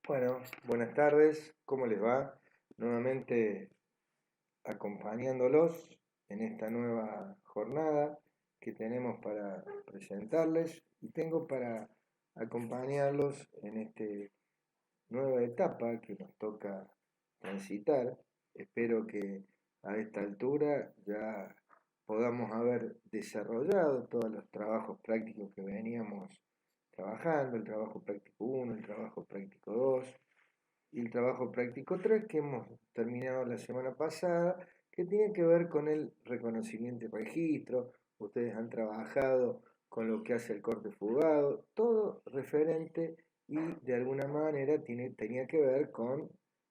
Bueno, buenas tardes, ¿cómo les va? Nuevamente acompañándolos en esta nueva jornada que tenemos para presentarles y tengo para acompañarlos en esta nueva etapa que nos toca transitar. Espero que a esta altura ya podamos haber desarrollado todos los trabajos prácticos que veníamos trabajando, el trabajo práctico 1, el trabajo práctico 2 y el trabajo práctico 3 que hemos terminado la semana pasada, que tiene que ver con el reconocimiento y registro. Ustedes han trabajado con lo que hace el corte fugado, todo referente y de alguna manera tenía que ver con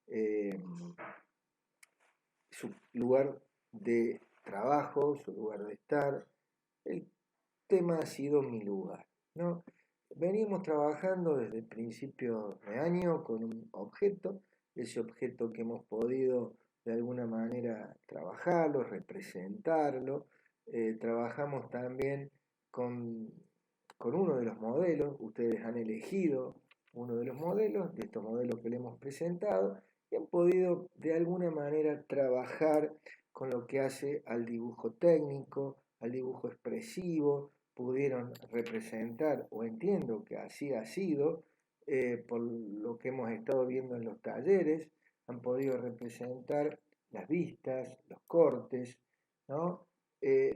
eh, su lugar de trabajo, su lugar de estar. El tema ha sido mi lugar, ¿no? Venimos trabajando desde el principio de año con un objeto, ese objeto que hemos podido de alguna manera trabajarlo, representarlo. Trabajamos también con, con uno de los modelos, ustedes han elegido uno de los modelos, de estos modelos que le hemos presentado, y han podido de alguna manera trabajar con lo que hace al dibujo técnico, al dibujo expresivo, pudieron representar, o entiendo que así ha sido, por lo que hemos estado viendo en los talleres, han podido representar las vistas, los cortes, ¿no?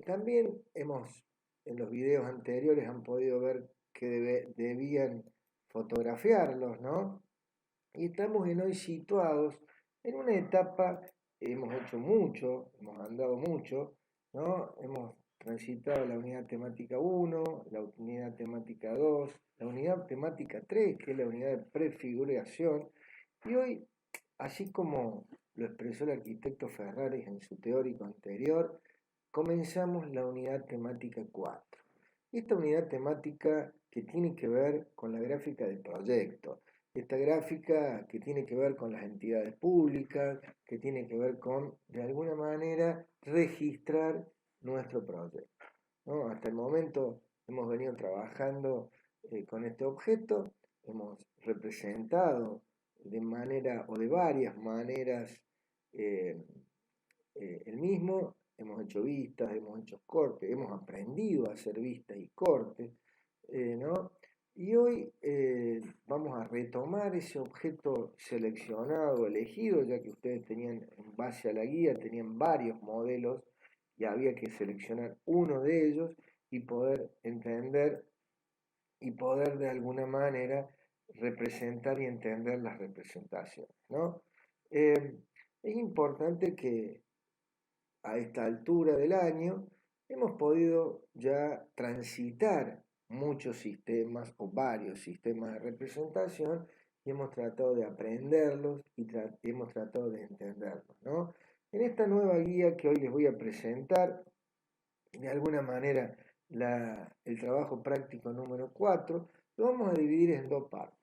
También en los videos anteriores han podido ver que debían fotografiarlos, ¿no? Y estamos en hoy situados en una etapa, hemos hecho mucho, hemos andado mucho, ¿no? Hemos transitado la unidad temática 1, la unidad temática 2, la unidad temática 3, que es la unidad de prefiguración, y hoy, así como lo expresó el arquitecto Ferraris en su teórico anterior, comenzamos la unidad temática 4. Esta unidad temática que tiene que ver con la gráfica de proyecto, esta gráfica que tiene que ver con las entidades públicas, que tiene que ver con, de alguna manera, registrar nuestro proyecto, ¿no? Hasta el momento hemos venido trabajando con este objeto, hemos representado de manera o de varias maneras eh, el mismo, hemos hecho vistas, hemos hecho cortes, hemos aprendido a hacer vistas y cortes, ¿no? Y hoy vamos a retomar ese objeto seleccionado, elegido, ya que ustedes tenían, en base a la guía, tenían varios modelos y había que seleccionar uno de ellos y poder entender y poder de alguna manera representar y entender las representaciones, ¿no? Es importante que a esta altura del año hemos podido ya transitar muchos sistemas o varios sistemas de representación y hemos tratado de aprenderlos y hemos tratado de entenderlos, ¿no? En esta nueva guía que hoy les voy a presentar, de alguna manera el trabajo práctico número 4, lo vamos a dividir en dos partes,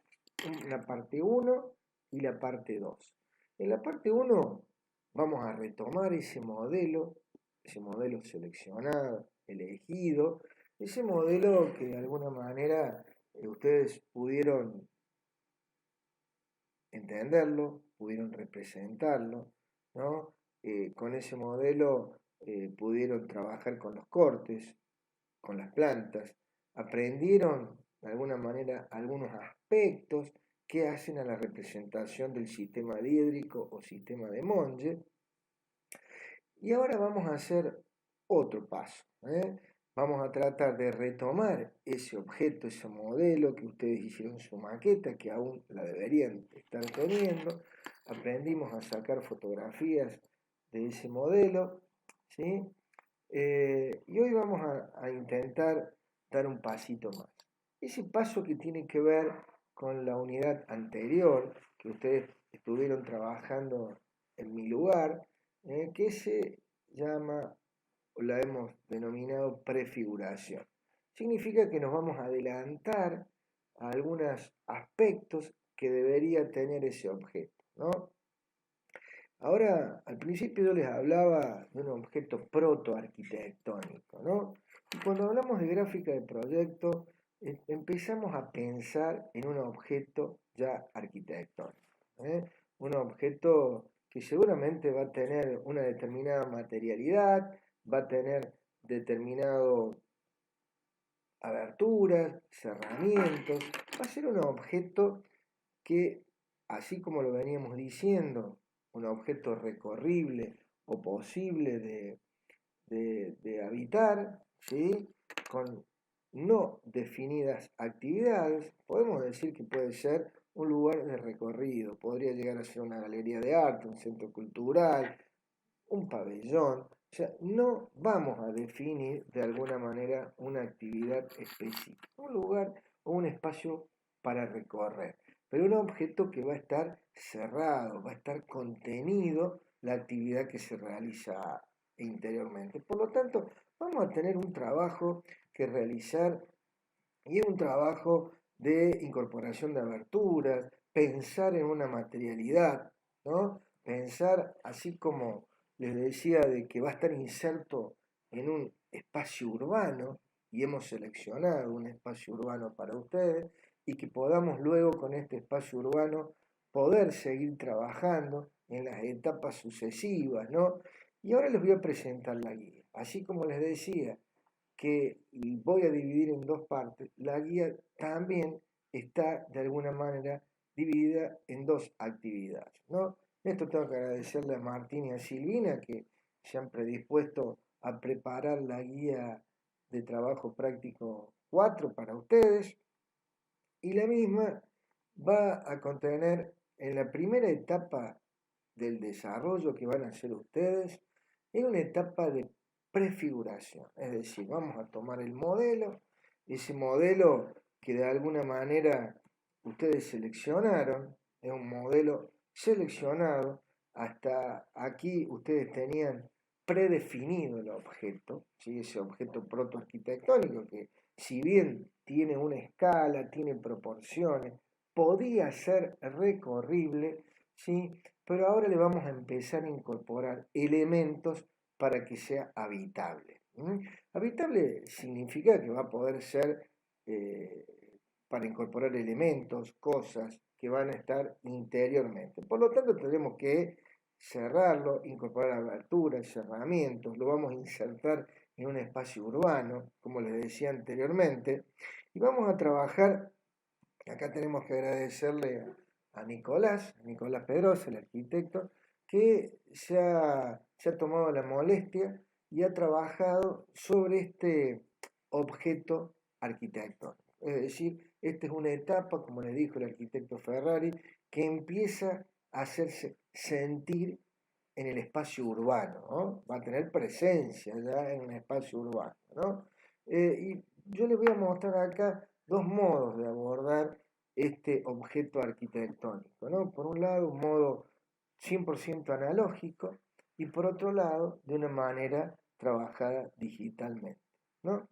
la parte 1 y la parte 2. En la parte 1 vamos a retomar ese modelo seleccionado, elegido, ese modelo que de alguna manera ustedes pudieron entenderlo, pudieron representarlo, ¿no? Con ese modelo pudieron trabajar con los cortes, con las plantas, aprendieron de alguna manera algunos aspectos que hacen a la representación del sistema hídrico o sistema de Monge. Y ahora vamos a hacer otro paso, ¿eh? Vamos a tratar de retomar ese objeto, ese modelo que ustedes hicieron su maqueta, que aún la deberían estar teniendo. Aprendimos a sacar fotografías de ese modelo, ¿sí? Y hoy vamos a intentar dar un pasito más. Ese paso que tiene que ver con la unidad anterior que ustedes estuvieron trabajando en mi lugar, que se llama, o la hemos denominado prefiguración. Significa que nos vamos a adelantar a algunos aspectos que debería tener ese objeto, ¿no? Ahora, al principio yo les hablaba de un objeto protoarquitectónico, ¿no? Y cuando hablamos de gráfica de proyecto, empezamos a pensar en un objeto ya arquitectónico, ¿eh? Un objeto que seguramente va a tener una determinada materialidad, va a tener determinado aberturas, cerramientos, va a ser un objeto que, así como lo veníamos diciendo, un objeto recorrible o posible de habitar, ¿sí? Con no definidas actividades, podemos decir que puede ser un lugar de recorrido, podría llegar a ser una galería de arte, un centro cultural, un pabellón. O sea, no vamos a definir de alguna manera una actividad específica, un lugar o un espacio para recorrer, pero un objeto que va a estar cerrado, va a estar contenido la actividad que se realiza interiormente. Por lo tanto, vamos a tener un trabajo que realizar y es un trabajo de incorporación de aberturas, pensar en una materialidad, ¿no? Pensar, así como les decía, de que va a estar inserto en un espacio urbano, y hemos seleccionado un espacio urbano para ustedes, y que podamos luego con este espacio urbano poder seguir trabajando en las etapas sucesivas, ¿no? Y ahora les voy a presentar la guía. Así como les decía, que voy a dividir en dos partes, la guía también está de alguna manera dividida en dos actividades, ¿no? Esto tengo que agradecerle a Martín y a Silvina que se han predispuesto a preparar la guía de trabajo práctico 4 para ustedes y la misma va a contener en la primera etapa del desarrollo que van a hacer ustedes, en una etapa de prefiguración. Es decir, vamos a tomar el modelo, ese modelo que de alguna manera ustedes seleccionaron, es un modelo seleccionado, hasta aquí ustedes tenían predefinido el objeto, ¿sí? Ese objeto protoarquitectónico que si bien tiene una escala, tiene proporciones, podía ser recorrible, ¿sí? Pero ahora le vamos a empezar a incorporar elementos para que sea habitable. Habitable significa que va a poder ser eh, para incorporar elementos, cosas que van a estar interiormente. Por lo tanto, tenemos que cerrarlo, incorporar aberturas, cerramientos, lo vamos a insertar en un espacio urbano, como les decía anteriormente, y vamos a trabajar. Acá tenemos que agradecerle a Nicolás Pedrosa, el arquitecto, que se ha tomado la molestia y ha trabajado sobre este objeto arquitectónico. Es decir, esta es una etapa, como le dijo el arquitecto Ferrari, que empieza a hacerse sentir en el espacio urbano, ¿no? Va a tener presencia ya en un espacio urbano, ¿no? Y yo les voy a mostrar acá dos modos de abordar este objeto arquitectónico, ¿no? Por un lado, un modo 100% analógico y por otro lado, de una manera trabajada digitalmente, ¿no?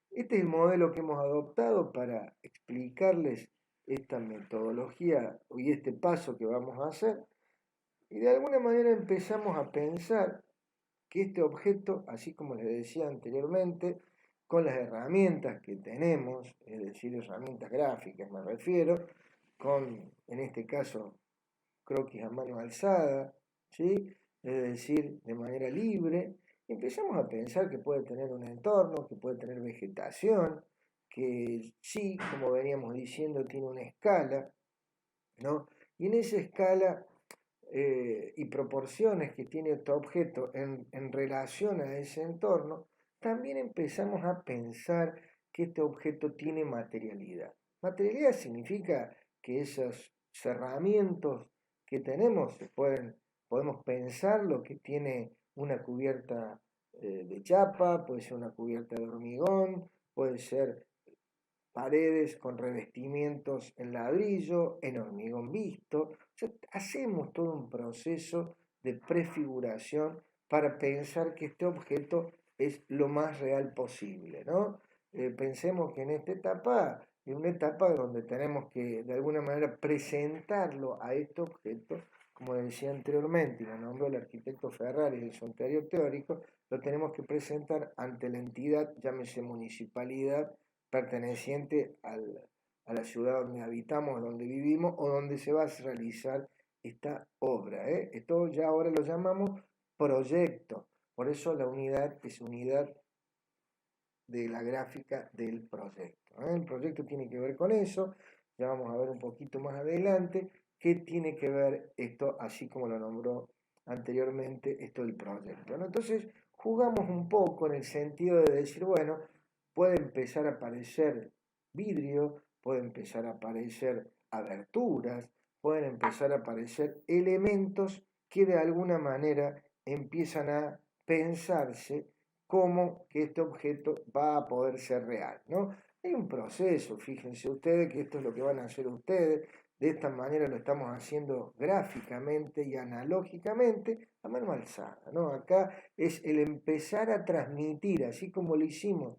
Este es el modelo que hemos adoptado para explicarles esta metodología y este paso que vamos a hacer. Y de alguna manera empezamos a pensar que este objeto, así como les decía anteriormente, con las herramientas que tenemos, es decir, herramientas gráficas me refiero, con, en este caso, croquis a mano alzada, ¿sí? Es decir, de manera libre, empezamos a pensar que puede tener un entorno, que puede tener vegetación, que sí, como veníamos diciendo, tiene una escala, ¿no? Y en esa escala y proporciones que tiene este objeto en relación a ese entorno, también empezamos a pensar que este objeto tiene materialidad. Materialidad significa que esos cerramientos que tenemos podemos pensar lo que tiene una cubierta de chapa, puede ser una cubierta de hormigón, puede ser paredes con revestimientos en ladrillo, en hormigón visto. O sea, hacemos todo un proceso de prefiguración para pensar que este objeto es lo más real posible, ¿no? Pensemos que en una etapa donde tenemos que de alguna manera presentarlo a este objeto, como decía anteriormente, y lo nombró el arquitecto Ferrari en su anterior teórico, lo tenemos que presentar ante la entidad, llámese municipalidad, perteneciente a la ciudad donde habitamos, donde vivimos o donde se va a realizar esta obra. Esto ya ahora lo llamamos proyecto, por eso la unidad es unidad de la gráfica del proyecto. El proyecto tiene que ver con eso, ya vamos a ver un poquito más adelante qué tiene que ver esto, así como lo nombró anteriormente, esto del proyecto, ¿no? Entonces jugamos un poco en el sentido de decir, bueno, puede empezar a aparecer vidrio, puede empezar a aparecer aberturas, pueden empezar a aparecer elementos que de alguna manera empiezan a pensarse cómo que este objeto va a poder ser real, ¿no? Hay un proceso, fíjense ustedes que esto es lo que van a hacer ustedes, de esta manera lo estamos haciendo gráficamente y analógicamente a mano alzada, ¿no? Acá es el empezar a transmitir, así como lo hicimos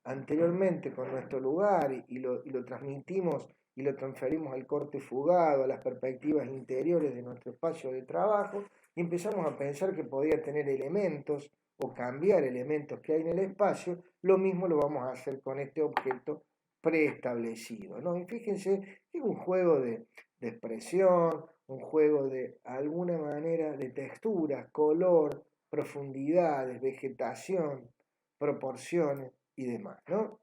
anteriormente con nuestro lugar y lo transmitimos y lo transferimos al corte fugado, a las perspectivas interiores de nuestro espacio de trabajo, y empezamos a pensar que podía tener elementos o cambiar elementos que hay en el espacio, lo mismo lo vamos a hacer con este objeto preestablecido, ¿no? Y fíjense, es un juego de expresión, un juego de alguna manera de texturas, color, profundidades, vegetación, proporciones y demás, ¿no?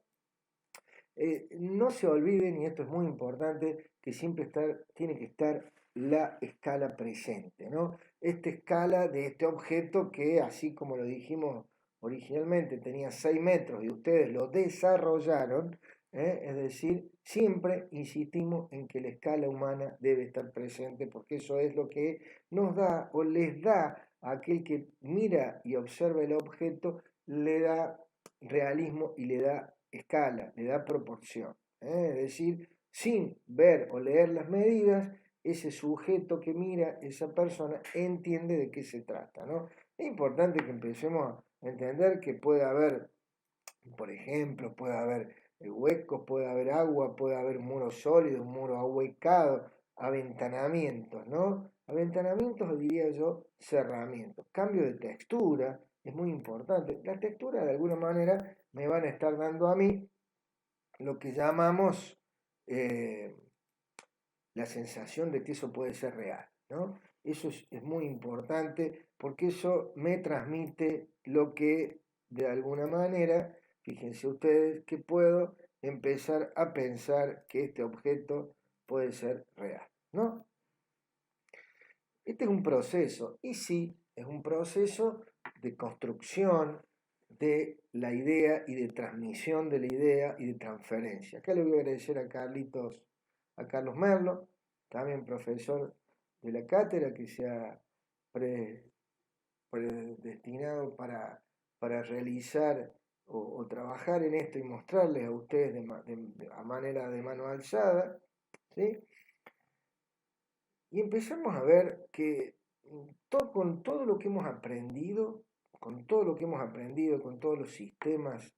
No se olviden, y esto es muy importante, que siempre tiene que estar la escala presente, ¿no? Esta escala de este objeto que, así como lo dijimos originalmente, tenía 6 metros y ustedes lo desarrollaron, es decir, siempre insistimos en que la escala humana debe estar presente porque eso es lo que nos da o les da a aquel que mira y observa el objeto, le da realismo y le da escala, le da proporción. Es decir, sin ver o leer las medidas, ese sujeto que mira, esa persona, entiende de qué se trata, ¿no? Es importante que empecemos a entender que puede haber, por ejemplo, puede haber huecos, puede haber agua, puede haber un muro sólido, un muro ahuecado, aventanamientos, ¿no? Aventanamientos, o diría yo, cerramientos. Cambio de textura, es muy importante. La textura, de alguna manera, me van a estar dando a mí lo que llamamos la sensación de que eso puede ser real, ¿no? Eso es muy importante porque eso me transmite lo que de alguna manera, fíjense ustedes, que puedo empezar a pensar que este objeto puede ser real, ¿no? Este es un proceso, y sí, es un proceso de construcción de la idea y de transmisión de la idea y de transferencia. Acá le voy a agradecer a Carlos Merlo, también profesor de la cátedra, que se ha predestinado para realizar o trabajar en esto y mostrarles a ustedes a manera de mano alzada, ¿sí? Y empezamos a ver que con todo lo que hemos aprendido, con todo lo que hemos aprendido, con todos los sistemas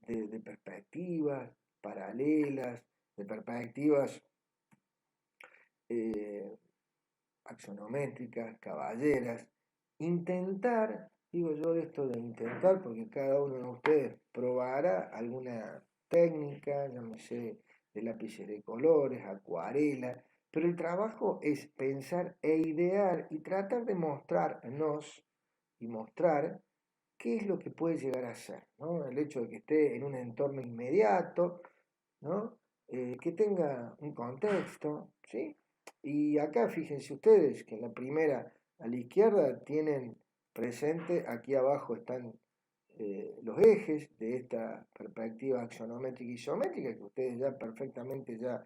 de perspectivas paralelas, de perspectivas eh, axonométricas, caballeras, intentar, digo yo esto de intentar, porque cada uno de ustedes probará alguna técnica, llámese de lápices de colores, acuarela, pero el trabajo es pensar e idear y tratar de mostrarnos y mostrar qué es lo que puede llegar a ser, ¿no? El hecho de que esté en un entorno inmediato, ¿no? Que tenga un contexto, ¿sí? Y acá fíjense ustedes que en la primera a la izquierda tienen presente, aquí abajo están los ejes de esta perspectiva axonométrica y isométrica que ustedes ya perfectamente ya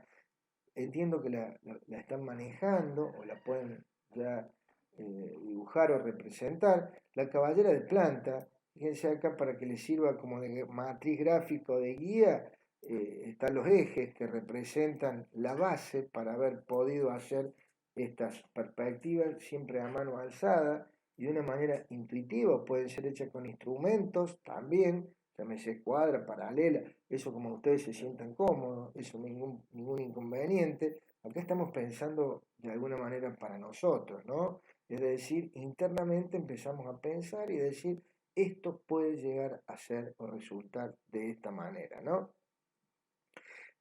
entiendo que la están manejando o la pueden ya dibujar o representar. La caballera de planta, fíjense acá para que les sirva como de matriz gráfico de guía, están los ejes que representan la base para haber podido hacer estas perspectivas siempre a mano alzada y de una manera intuitiva, pueden ser hechas con instrumentos también, llámese escuadra, paralela, eso como ustedes se sientan cómodos, eso ningún inconveniente. Acá estamos pensando de alguna manera para nosotros, ¿no? Es decir, internamente empezamos a pensar y decir, esto puede llegar a ser o resultar de esta manera, ¿no?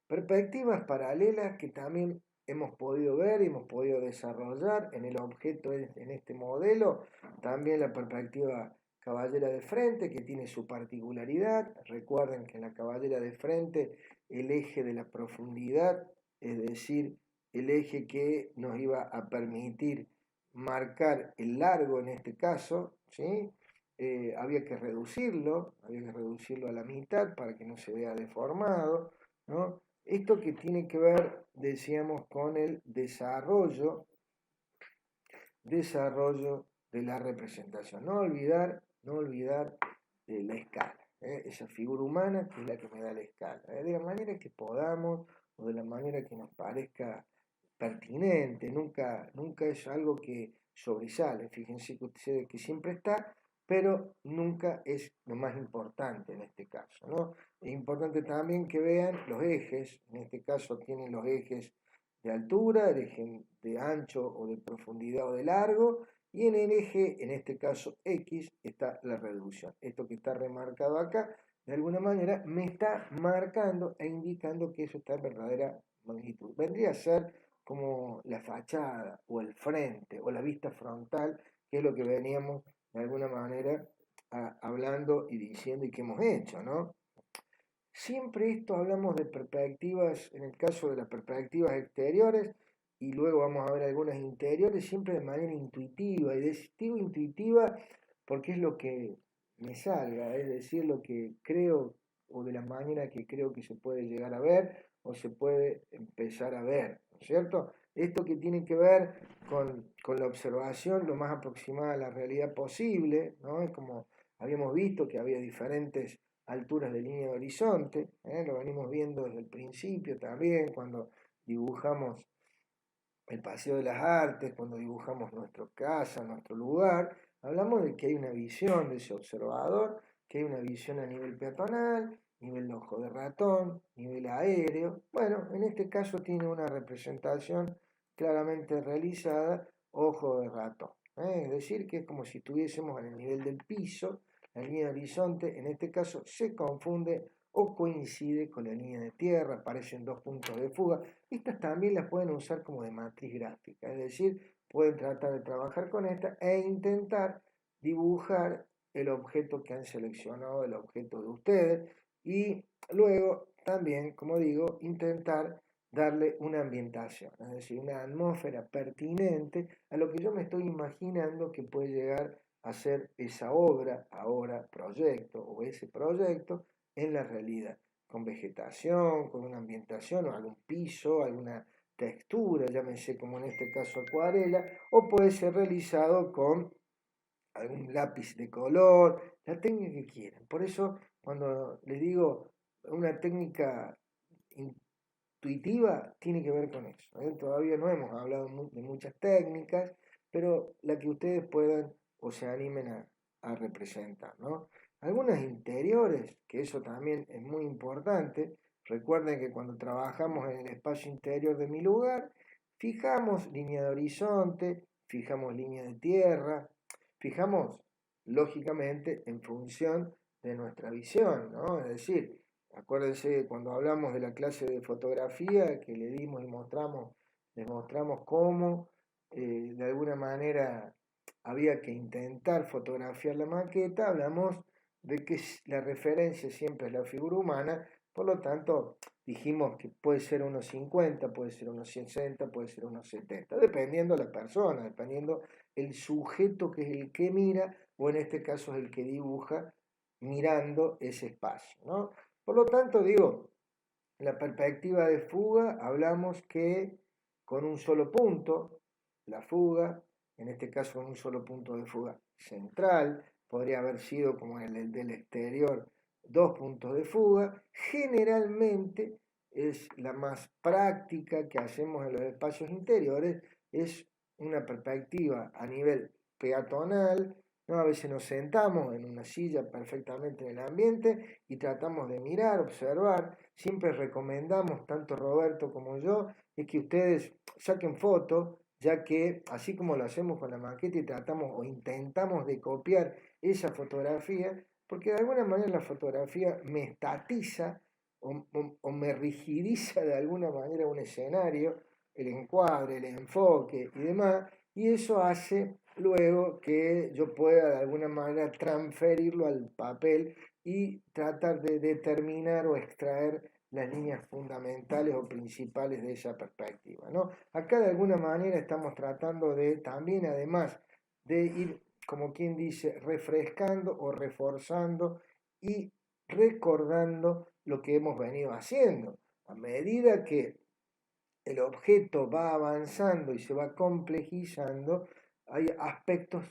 Perspectivas paralelas que también hemos podido ver y hemos podido desarrollar en el objeto en este modelo, también la perspectiva caballera de frente que tiene su particularidad. Recuerden que en la caballera de frente el eje de la profundidad, es decir, el eje que nos iba a permitir marcar el largo en este caso, ¿sí? Había que reducirlo a la mitad para que no se vea deformado, ¿no? Esto que tiene que ver, decíamos, con el desarrollo de la representación. No olvidar la escala, esa figura humana que es la que me da la escala. De la manera que podamos o de la manera que nos parezca pertinente, nunca es algo que sobresale. Fíjense que ustedes que siempre está, pero nunca es lo más importante en este caso, ¿no? Es importante también que vean los ejes, en este caso tienen los ejes de altura, el eje de ancho o de profundidad o de largo, y en el eje, en este caso X, está la reducción. Esto que está remarcado acá, de alguna manera, me está marcando e indicando que eso está en verdadera magnitud. Vendría a ser como la fachada o el frente o la vista frontal, que es lo que veníamos de alguna manera hablando y diciendo y que hemos hecho, ¿no? Siempre esto hablamos de perspectivas, en el caso de las perspectivas exteriores, y luego vamos a ver algunas interiores, siempre de manera intuitiva. Y digo intuitiva porque es lo que me salga, es decir, lo que creo o de la manera que creo que se puede llegar a ver o se puede empezar a ver, ¿no es cierto? Esto que tiene que ver con la observación lo más aproximada a la realidad posible, ¿no? Es como habíamos visto que había diferentes alturas de línea de horizonte, lo venimos viendo desde el principio también, cuando dibujamos el Paseo de las Artes, cuando dibujamos nuestra casa, nuestro lugar, hablamos de que hay una visión de ese observador, que hay una visión a nivel peatonal, nivel de ojo de ratón, nivel aéreo. Bueno, en este caso tiene una representación claramente realizada, ojo de ratón. Es decir, que es como si estuviésemos en el nivel del piso, la línea de horizonte, en este caso, se confunde o coincide con la línea de tierra, aparecen dos puntos de fuga. Estas también las pueden usar como de matriz gráfica, es decir, pueden tratar de trabajar con esta e intentar dibujar el objeto que han seleccionado, el objeto de ustedes, y luego también, como digo, intentar darle una ambientación, es decir, una atmósfera pertinente a lo que yo me estoy imaginando que puede llegar a ser esa obra, ahora proyecto, o ese proyecto en la realidad, con vegetación, con una ambientación, o algún piso, alguna textura, llámese como en este caso acuarela, o puede ser realizado con algún lápiz de color, la técnica que quieran. Por eso, cuando les digo una técnica intuitiva, tiene que ver con eso, ¿eh? Todavía no hemos hablado de muchas técnicas, pero la que ustedes puedan o se animen a representar, ¿no? Algunas interiores, que eso también es muy importante. Recuerden que cuando trabajamos en el espacio interior de mi lugar, fijamos línea de horizonte, fijamos línea de tierra, fijamos lógicamente en función de nuestra visión, ¿no? Es decir, acuérdense cuando hablamos de la clase de fotografía que le dimos y les mostramos cómo de alguna manera había que intentar fotografiar la maqueta, hablamos de que la referencia siempre es la figura humana, por lo tanto dijimos que puede ser unos 50, puede ser unos 60, puede ser unos 70, dependiendo la persona, dependiendo el sujeto que es el que mira, o en este caso es el que dibuja mirando ese espacio, ¿no? Por lo tanto, digo, la perspectiva de fuga, hablamos que con un solo punto, la fuga, en este caso con un solo punto de fuga central, podría haber sido como el del exterior, dos puntos de fuga, generalmente es la más práctica que hacemos en los espacios interiores, es una perspectiva a nivel peatonal, ¿no? A veces nos sentamos en una silla perfectamente en el ambiente y tratamos de mirar, observar. Siempre recomendamos, tanto Roberto como yo, es que ustedes saquen fotos, ya que así como lo hacemos con la maqueta y tratamos o intentamos de copiar esa fotografía, porque de alguna manera la fotografía me estatiza o me rigidiza de alguna manera un escenario, el encuadre, el enfoque y demás, y eso hace luego que yo pueda de alguna manera transferirlo al papel y tratar de determinar o extraer las líneas fundamentales o principales de esa perspectiva, ¿no? Acá de alguna manera estamos tratando de también, además de ir, como quien dice, refrescando o reforzando y recordando lo que hemos venido haciendo. A medida que el objeto va avanzando y se va complejizando, hay aspectos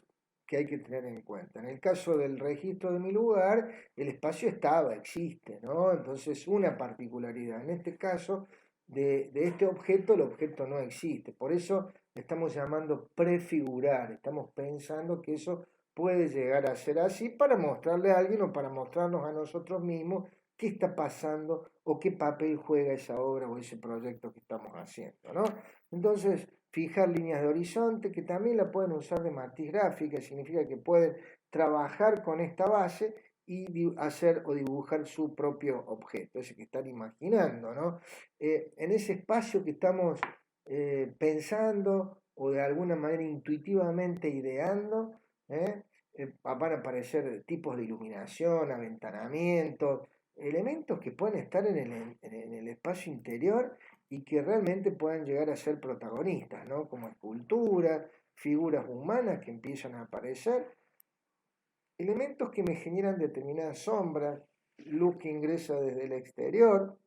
que hay que tener en cuenta. En el caso del registro de mi lugar, el espacio estaba, existe, ¿no? Entonces, una particularidad. En este caso, de este objeto, el objeto no existe. Por eso estamos llamando prefigurar, estamos pensando que eso puede llegar a ser así para mostrarle a alguien o para mostrarnos a nosotros mismos qué está pasando o qué papel juega esa obra o ese proyecto que estamos haciendo, ¿no? Entonces, fijar líneas de horizonte, que también la pueden usar de matriz gráfica, significa que pueden trabajar con esta base y hacer o dibujar su propio objeto, ese que están imaginando, ¿no? En ese espacio que estamos pensando o de alguna manera intuitivamente ideando, van a aparecer tipos de iluminación, aventanamientos, elementos que pueden estar en el espacio interior y que realmente puedan llegar a ser protagonistas, ¿no? Como esculturas, figuras humanas que empiezan a aparecer, elementos que me generan determinadas sombras, luz que ingresa desde el exterior,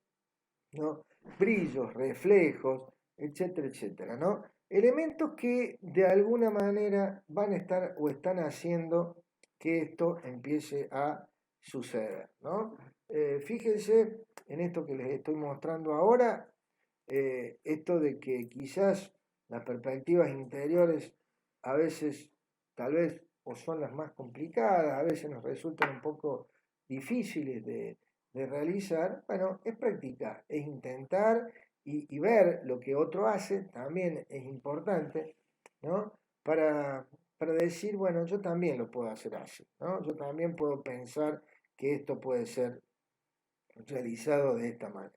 ¿no? Brillos, reflejos, etcétera, etcétera, ¿no? Elementos que de alguna manera van a estar o están haciendo que esto empiece a suceder, ¿no? Fíjense en esto que les estoy mostrando ahora, esto de que quizás las perspectivas interiores a veces, tal vez, o son las más complicadas, a veces nos resultan un poco difíciles de realizar, bueno, es practicar, es intentar y ver lo que otro hace, también es importante, ¿no? Para decir, bueno, yo también lo puedo hacer así, ¿no? Yo también puedo pensar que esto puede ser realizado de esta manera.